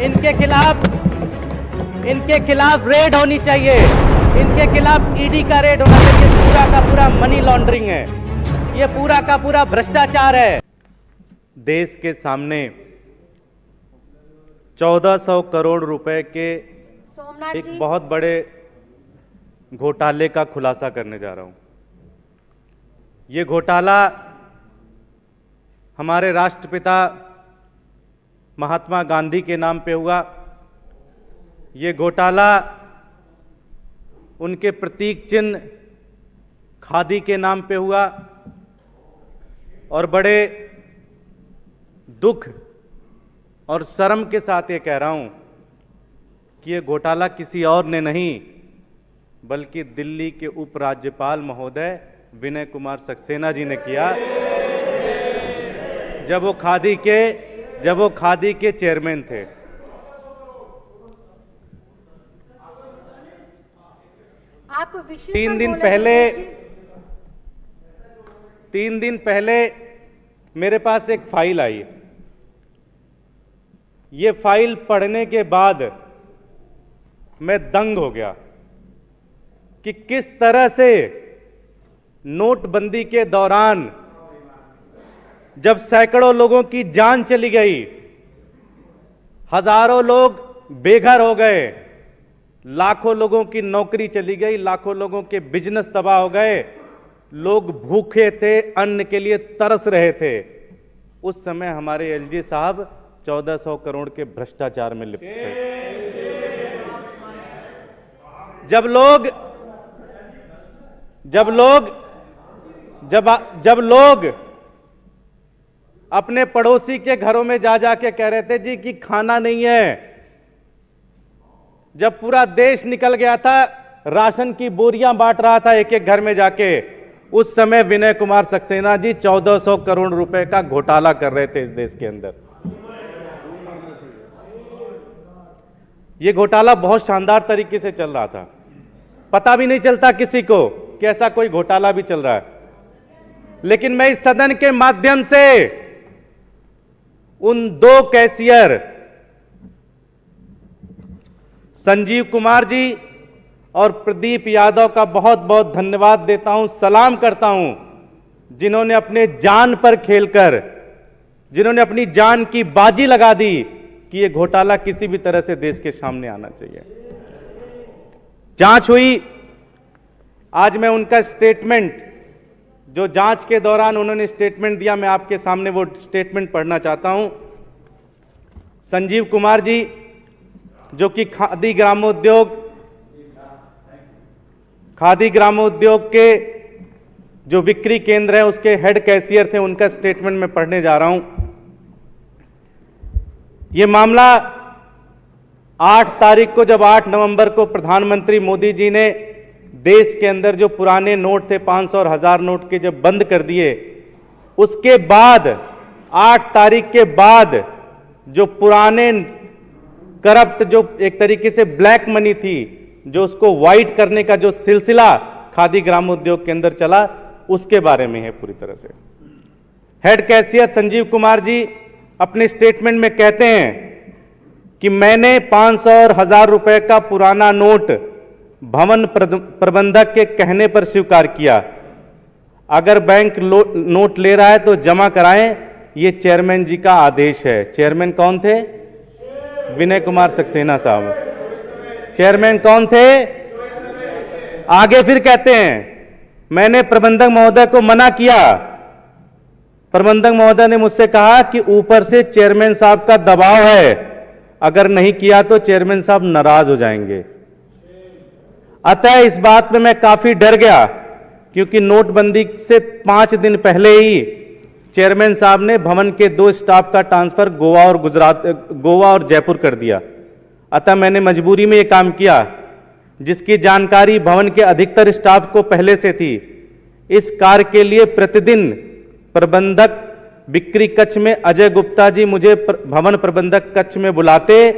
इनके खिलाफ रेड होनी चाहिए। इनके खिलाफ ईडी का रेड होना चाहिए। पूरा का पूरा मनी लॉन्ड्रिंग है, ये पूरा का पूरा भ्रष्टाचार है। देश के सामने 1400 करोड़ रुपए के एक बहुत बड़े घोटाले का खुलासा करने जा रहा हूं। ये घोटाला हमारे राष्ट्रपिता महात्मा गांधी के नाम पे हुआ। ये घोटाला उनके प्रतीक चिन्ह खादी के नाम पे हुआ और बड़े दुख और शर्म के साथ ये कह रहा हूं कि ये घोटाला किसी और ने नहीं बल्कि दिल्ली के उपराज्यपाल महोदय विनय कुमार सक्सेना जी ने किया, जब वो खादी के चेयरमैन थे। आप 3 दिन पहले मेरे पास एक फाइल आई। ये फाइल पढ़ने के बाद मैं दंग हो गया कि किस तरह से नोटबंदी के दौरान जब सैकड़ों लोगों की जान चली गई, हजारों लोग बेघर हो गए, लाखों लोगों की नौकरी चली गई, लाखों लोगों के बिजनेस तबाह हो गए, लोग भूखे थे, अन्न के लिए तरस रहे थे। उस समय हमारे एलजी साहब 1400 करोड़ के भ्रष्टाचार में लिप्त थे। जब लोग अपने पड़ोसी के घरों में जा जाके कह रहे थे जी कि खाना नहीं है, जब पूरा देश निकल गया था, राशन की बोरियां बांट रहा था एक एक घर में जाके, उस समय विनय कुमार सक्सेना जी 1400 करोड़ रुपए का घोटाला कर रहे थे इस देश के अंदर। यह घोटाला बहुत शानदार तरीके से चल रहा था, पता भी नहीं चलता किसी को कि ऐसा कोई घोटाला भी चल रहा है। लेकिन मैं इस सदन के माध्यम से उन 2 कैशियर संजीव कुमार जी और प्रदीप यादव का बहुत बहुत धन्यवाद देता हूं, सलाम करता हूं, जिन्होंने अपने जान पर खेलकर, जिन्होंने अपनी जान की बाजी लगा दी कि यह घोटाला किसी भी तरह से देश के सामने आना चाहिए। जांच हुई। आज मैं उनका स्टेटमेंट, जो जांच के दौरान उन्होंने स्टेटमेंट दिया, मैं आपके सामने वो स्टेटमेंट पढ़ना चाहता हूं। संजीव कुमार जी, जो कि खादी ग्रामोद्योग के जो बिक्री केंद्र है उसके हेड कैशियर थे, उनका स्टेटमेंट मैं पढ़ने जा रहा हूं। यह मामला 8 तारीख को, जब 8 नवंबर को प्रधानमंत्री मोदी जी ने देश के अंदर जो पुराने नोट थे 500 और 1000 नोट के जब बंद कर दिए, उसके बाद 8 तारीख के बाद जो पुराने करप्ट, जो एक तरीके से ब्लैक मनी थी, जो उसको व्हाइट करने का जो सिलसिला खादी ग्रामोद्योग के अंदर चला, उसके बारे में है पूरी तरह से। हेड कैशियर संजीव कुमार जी अपने स्टेटमेंट में कहते हैं कि मैंने 500 और 1000 रुपए का पुराना नोट भवन प्रबंधक के कहने पर स्वीकार किया। अगर बैंक नोट ले रहा है तो जमा कराएं, ये चेयरमैन जी का आदेश है। चेयरमैन कौन थे? विनय कुमार सक्सेना साहब। चेयरमैन कौन थे? आगे फिर कहते हैं, मैंने प्रबंधक महोदय को मना किया। प्रबंधक महोदय ने मुझसे कहा कि ऊपर से चेयरमैन साहब का दबाव है, अगर नहीं किया तो चेयरमैन साहब नाराज हो जाएंगे। अतः इस बात में मैं काफी डर गया, क्योंकि नोटबंदी से 5 दिन पहले ही चेयरमैन साहब ने भवन के 2 स्टाफ का ट्रांसफर गोवा और जयपुर कर दिया। अतः मैंने मजबूरी में यह काम किया, जिसकी जानकारी भवन के अधिकतर स्टाफ को पहले से थी। इस कार्य के लिए प्रतिदिन प्रबंधक बिक्री कक्ष में अजय गुप्ता जी मुझे भवन प्रबंधक कक्ष में बुलाते,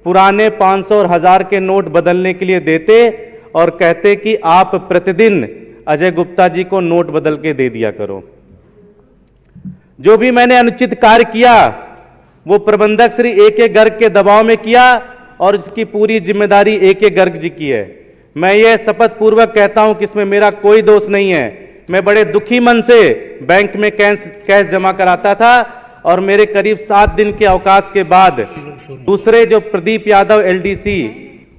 पुराने 500 और 1000 के नोट बदलने के लिए देते और कहते कि आप प्रतिदिन अजय गुप्ता जी को नोट बदल के दे दिया करो। जो भी मैंने अनुचित कार्य किया वो प्रबंधक श्री ए.के. गर्ग के दबाव में किया और इसकी पूरी जिम्मेदारी ए.के. गर्ग जी की है। मैं ये शपथ पूर्वक कहता हूं कि इसमें मेरा कोई दोष नहीं है। मैं बड़े दुखी मन से बैंक में कैश जमा कराता था और मेरे करीब 7 दिन के अवकाश के बाद दूसरे जो प्रदीप यादव एलडीसी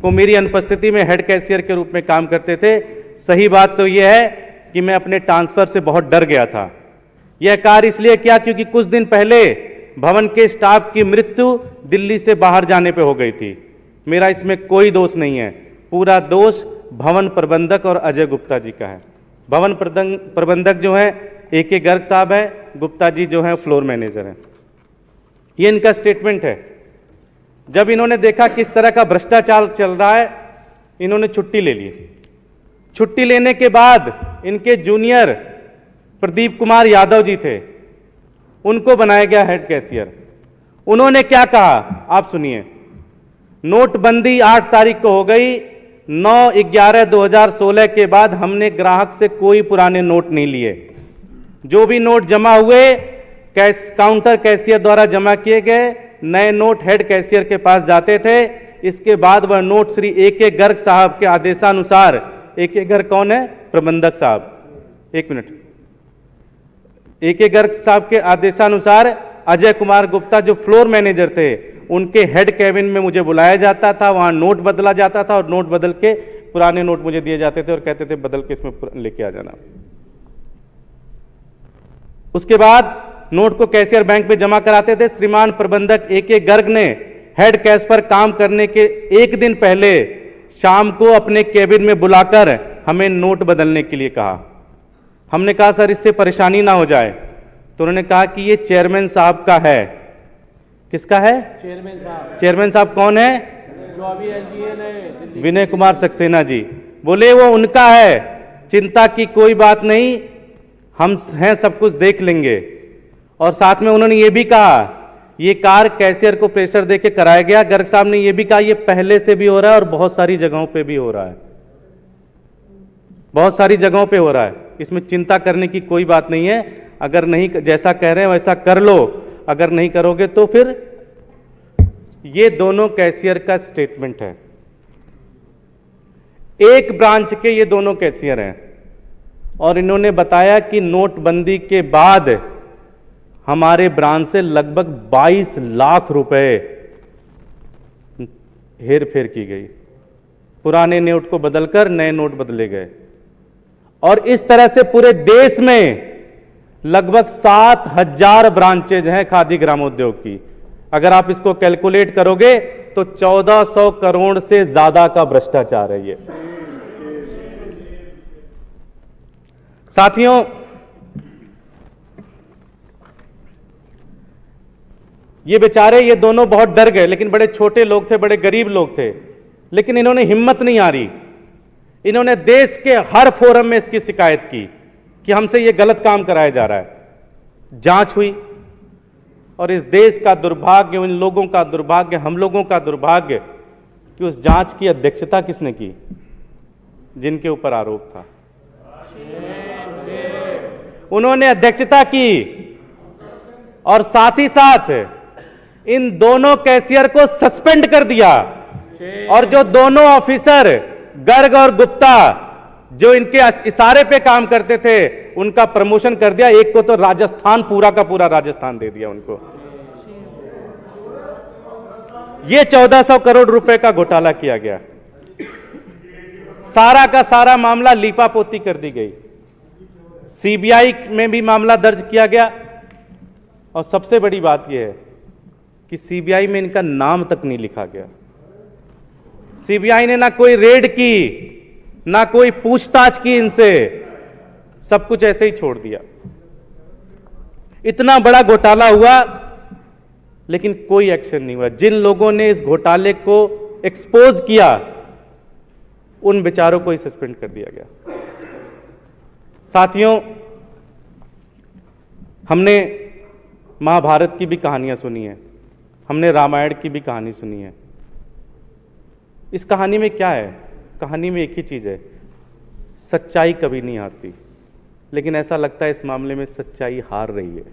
को मेरी अनुपस्थिति में हेड कैशियर के रूप में काम करते थे। सही बात तो यह है कि मैं अपने ट्रांसफर से बहुत डर गया था। यह कार्य इसलिए किया क्योंकि कुछ दिन पहले भवन के स्टाफ की मृत्यु दिल्ली से बाहर जाने पे हो गई थी। मेरा इसमें कोई दोष नहीं है, पूरा दोष भवन प्रबंधक और अजय गुप्ता जी का है। भवन प्रबंधक जो है ए.के. गर्ग साहब है, गुप्ता जी जो है फ्लोर मैनेजर हैं। ये इनका स्टेटमेंट है। जब इन्होंने देखा किस तरह का भ्रष्टाचार चल रहा है, इन्होंने छुट्टी ले ली। छुट्टी लेने के बाद इनके जूनियर प्रदीप कुमार यादव जी थे, उनको बनाया गया हेड कैशियर। उन्होंने क्या कहा आप सुनिए। नोटबंदी 8 तारीख को हो गई। 9/11/2016 के बाद हमने ग्राहक से कोई पुराने नोट नहीं लिए। जो भी नोट जमा हुए काउंटर कैशियर द्वारा जमा किए गए, नए नोट हेड कैशियर के पास जाते थे। इसके बाद वह नोट श्री ए.के. गर्ग साहब के आदेशानुसार, ए.के. गर्ग कौन है? प्रबंधक साहब। एक मिनट। ए.के. गर्ग साहब के आदेशानुसार अजय कुमार गुप्ता जो फ्लोर मैनेजर थे, उनके हेड कैबिन में मुझे बुलाया जाता था, वहां नोट बदला जाता था और नोट बदल के पुराने नोट मुझे दिए जाते थे और कहते थे बदल के इसमें लेके आ जाना। उसके बाद नोट को कैशियर बैंक में जमा कराते थे। श्रीमान प्रबंधक ए.के. गर्ग ने हेड कैश पर काम करने के एक दिन पहले शाम को अपने कैबिन में बुलाकर हमें नोट बदलने के लिए कहा। हमने कहा सर इससे परेशानी ना हो जाए, तो उन्होंने कहा कि ये चेयरमैन साहब का है। किसका है? चेयरमैन साहब। चेयरमैन साहब कौन है? जो अभी एलजीएन है, विनय कुमार सक्सेना जी। बोले वो उनका है, चिंता की कोई बात नहीं, हम हैं, सब कुछ देख लेंगे। और साथ में उन्होंने ये भी कहा ये कार्य कैशियर को प्रेशर देके कराया गया। गर्ग साहब ने ये भी कहा ये पहले से भी हो रहा है और बहुत सारी जगहों पे भी हो रहा है, बहुत सारी जगहों पे हो रहा है। इसमें चिंता करने की कोई बात नहीं है। अगर नहीं, जैसा कह रहे हैं वैसा कर लो, अगर नहीं करोगे तो फिर। ये दोनों कैशियर का स्टेटमेंट है। एक ब्रांच के ये दोनों कैशियर हैं और इन्होंने बताया कि नोटबंदी के बाद हमारे ब्रांच से लगभग 22 लाख रुपए हेर फेर की गई। पुराने नोट को बदलकर नए नोट बदले गए और इस तरह से पूरे देश में लगभग 7,000 ब्रांचेज हैं खादी ग्रामोद्योग की। अगर आप इसको कैलकुलेट करोगे तो 1400 करोड़ से ज्यादा का भ्रष्टाचार है ये। साथियों, ये बेचारे ये दोनों बहुत डर गए, लेकिन बड़े छोटे लोग थे, बड़े गरीब लोग थे, लेकिन इन्होंने हिम्मत नहीं हारी। इन्होंने देश के हर फोरम में इसकी शिकायत की कि हमसे ये गलत काम कराया जा रहा है। जांच हुई और इस देश का दुर्भाग्य, इन लोगों का दुर्भाग्य, हम लोगों का दुर्भाग्य कि उस जांच की अध्यक्षता किसने की? जिनके ऊपर आरोप था, उन्होंने अध्यक्षता की और साथ ही साथ इन दोनों कैशियर को सस्पेंड कर दिया। और जो दोनों ऑफिसर गर्ग और गुप्ता जो इनके इशारे पे काम करते थे, उनका प्रमोशन कर दिया। एक को तो राजस्थान, पूरा का पूरा राजस्थान दे दिया उनको। ये 1400 करोड़ रुपए का घोटाला किया गया। सारा का सारा मामला लीपापोती कर दी गई। सीबीआई में भी मामला दर्ज किया गया और सबसे बड़ी बात यह है कि सीबीआई में इनका नाम तक नहीं लिखा गया। सीबीआई ने ना कोई रेड की, ना कोई पूछताछ की इनसे, सब कुछ ऐसे ही छोड़ दिया। इतना बड़ा घोटाला हुआ लेकिन कोई एक्शन नहीं हुआ। जिन लोगों ने इस घोटाले को एक्सपोज किया उन बेचारों को ही सस्पेंड कर दिया गया। साथियों, हमने महाभारत की भी कहानियां सुनी है, हमने रामायण की भी कहानी सुनी है। इस कहानी में क्या है? कहानी में एक ही चीज है, सच्चाई कभी नहीं हारती। लेकिन ऐसा लगता है इस मामले में सच्चाई हार रही है।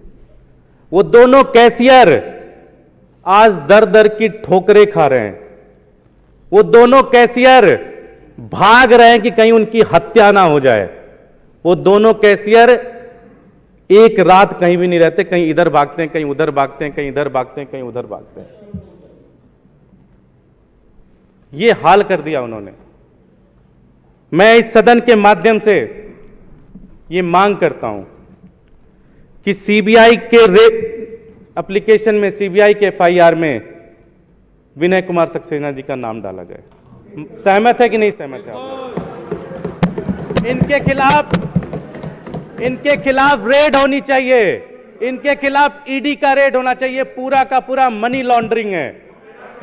वो दोनों कैशियर आज दर दर की ठोकरें खा रहे हैं। वो दोनों कैशियर भाग रहे हैं कि कहीं उनकी हत्या ना हो जाए। वो दोनों कैशियर एक रात कहीं भी नहीं रहते, कहीं इधर भागते हैं, कहीं उधर भागते हैं, कहीं इधर भागते हैं, कहीं उधर भागते हैं। ये हाल कर दिया उन्होंने। मैं इस सदन के माध्यम से ये मांग करता हूं कि सीबीआई के रेप एप्लीकेशन में, सीबीआई के एफआईआर में विनय कुमार सक्सेना जी का नाम डाला जाए। सहमत है कि नहीं सहमत है आप? इनके खिलाफ रेड होनी चाहिए। इनके खिलाफ ईडी का रेड होना चाहिए। पूरा का पूरा मनी लॉन्ड्रिंग है,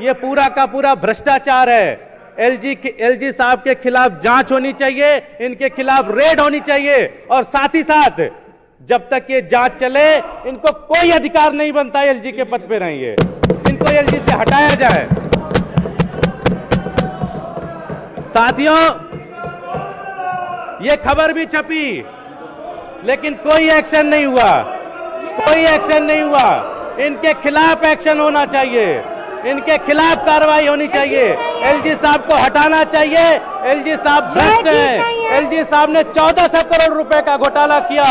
ये पूरा का पूरा भ्रष्टाचार है। एलजी साहब के खिलाफ जांच होनी चाहिए, इनके खिलाफ रेड होनी चाहिए। और साथ ही साथ जब तक ये जांच चले, इनको कोई अधिकार नहीं बनता एलजी के पद पे रहेंगे। इनको एलजी से हटाया जाए। साथियों, ये खबर भी छपी, लेकिन कोई एक्शन नहीं हुआ। कोई एक्शन नहीं हुआ। इनके खिलाफ एक्शन होना चाहिए। इनके खिलाफ कार्रवाई होनी चाहिए। एलजी साहब को हटाना चाहिए। एलजी साहब भ्रष्ट हैं। एलजी साहब ने 1400 करोड़ रुपए का घोटाला किया।